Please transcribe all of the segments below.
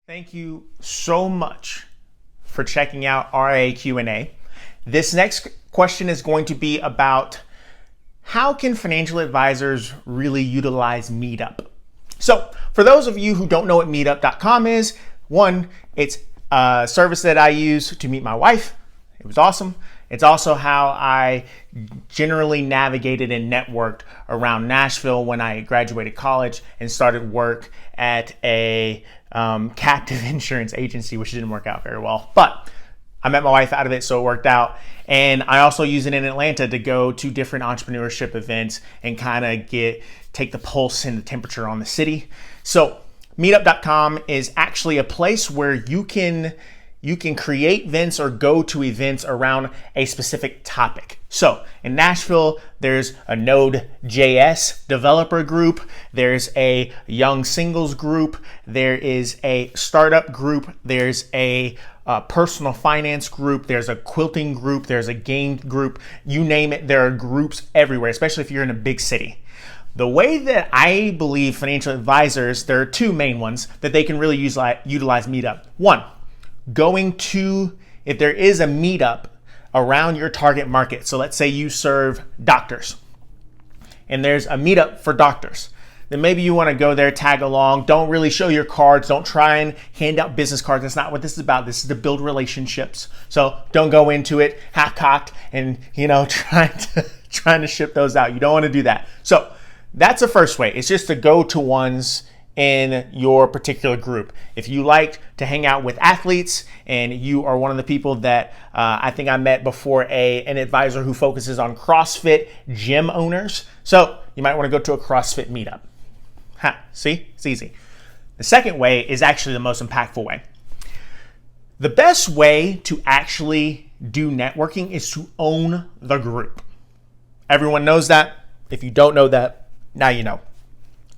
Thank you so much for checking out RIA Q&A. This next question is going to be about how can financial advisors really utilize Meetup? So for those of you who don't know what meetup.com is, one, it's a service that I use to meet my wife. It was awesome. It's also how I generally navigated and networked around Nashville when I graduated college and started work at a captive insurance agency, which didn't work out very well. But I met my wife out of it, so it worked out. And I also use it in Atlanta to go to different entrepreneurship events and kind of take the pulse and the temperature on the city. So meetup.com is actually a place where you can create events or go to events around a specific topic. So in Nashville, there's a Node.js developer group, there's a young singles group, there is a startup group, there's a personal finance group, there's a quilting group, there's a game group, you name it, there are groups everywhere, especially if you're in a big city. The way that I believe financial advisors, there are two main ones that they can really utilize Meetup. One, if there is a meetup around your target market. So let's say you serve doctors and there's a meetup for doctors. Then maybe you want to go there, tag along, don't really show your cards, don't try and hand out business cards. That's not what this is about. This is to build relationships. So don't go into it half-cocked and, trying to ship those out. You don't want to do that. So that's the first way. It's just to go to ones in your particular group. If you like to hang out with athletes and you are one of the people that I think I met before an advisor who focuses on CrossFit gym owners. So you might want to go to a CrossFit meetup. See, it's easy. The second way is actually the most impactful way. The best way to actually do networking is to own the group. Everyone knows that. If you don't know that, now you know.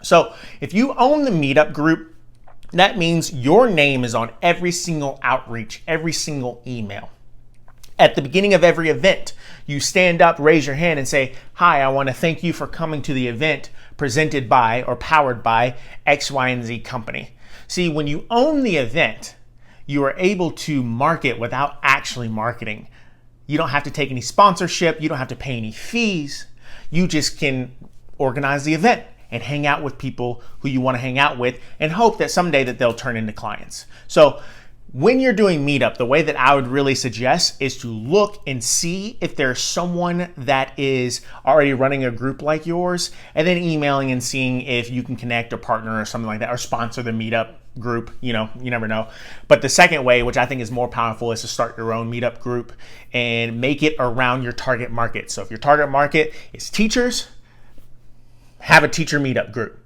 So if you own the meetup group, that means your name is on every single outreach, every single email. At the beginning of every event, you stand up, raise your hand and say, "Hi, I want to thank you for coming to the event presented by or powered by X, Y, and Z company." See, when you own the event, you are able to market without actually marketing. You don't have to take any sponsorship. You don't have to pay any fees. You just can organize the event and hang out with people who you want to hang out with and hope that someday that they'll turn into clients. So when you're doing Meetup, the way that I would really suggest is to look and see if there's someone that is already running a group like yours, and then emailing and seeing if you can connect or partner or something like that, or sponsor the Meetup group. You never know. But the second way, which I think is more powerful, is to start your own Meetup group and make it around your target market. So if your target market is teachers, have a teacher meetup group.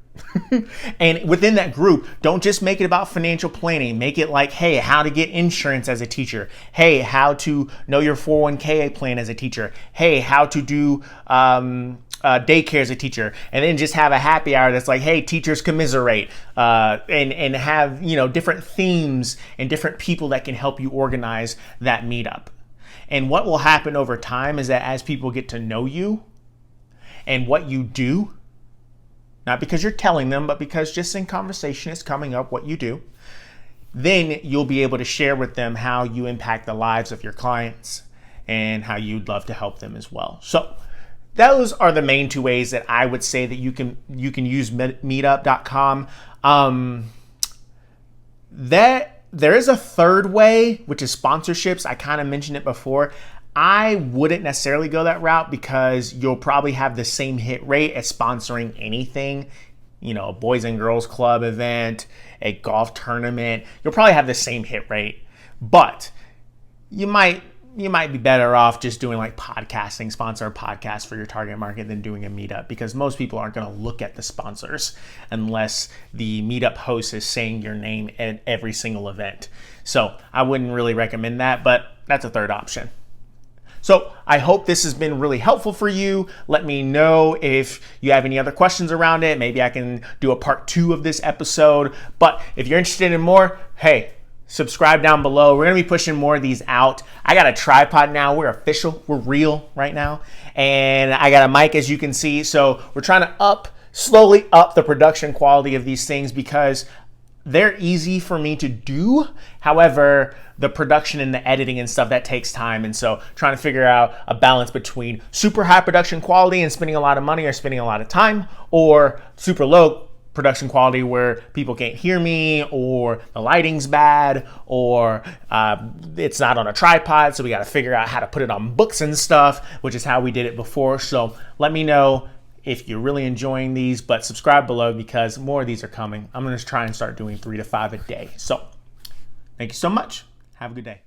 And within that group, don't just make it about financial planning. Make it like, hey, how to get insurance as a teacher. Hey, how to know your 401k plan as a teacher. Hey, how to do daycare as a teacher. And then just have a happy hour that's like, hey, teachers commiserate. And have, different themes and different people that can help you organize that meetup. And what will happen over time is that as people get to know you and what you do, not because you're telling them, but because just in conversation is coming up what you do, then you'll be able to share with them how you impact the lives of your clients and how you'd love to help them as well. So those are the main two ways that I would say that you can use meetup.com. There is a third way, which is sponsorships. I kind of mentioned it before. I wouldn't necessarily go that route because you'll probably have the same hit rate as sponsoring anything, a Boys and Girls Club event, a golf tournament. You'll probably have the same hit rate, but you might be better off just doing like podcasting, sponsor a podcast for your target market than doing a meetup, because most people aren't going to look at the sponsors unless the meetup host is saying your name at every single event. So I wouldn't really recommend that, but that's a third option. So I hope this has been really helpful for you. Let me know if you have any other questions around it. Maybe I can do a part 2 of this episode. But if you're interested in more, hey, subscribe down below. We're going to be pushing more of these out. I got a tripod now. We're official. We're real right now. And I got a mic, as you can see. So we're trying to slowly up the production quality of these things, because they're easy for me to do. However, the production and the editing and stuff, that takes time. And so trying to figure out a balance between super high production quality and spending a lot of money or spending a lot of time, or super low production quality where people can't hear me, or the lighting's bad, or it's not on a tripod, so we got to figure out how to put it on books and stuff, which is how we did it before. So let me know if you're really enjoying these, but subscribe below because more of these are coming. I'm going to try and start doing 3 to 5 a day. So thank you so much. Have a good day.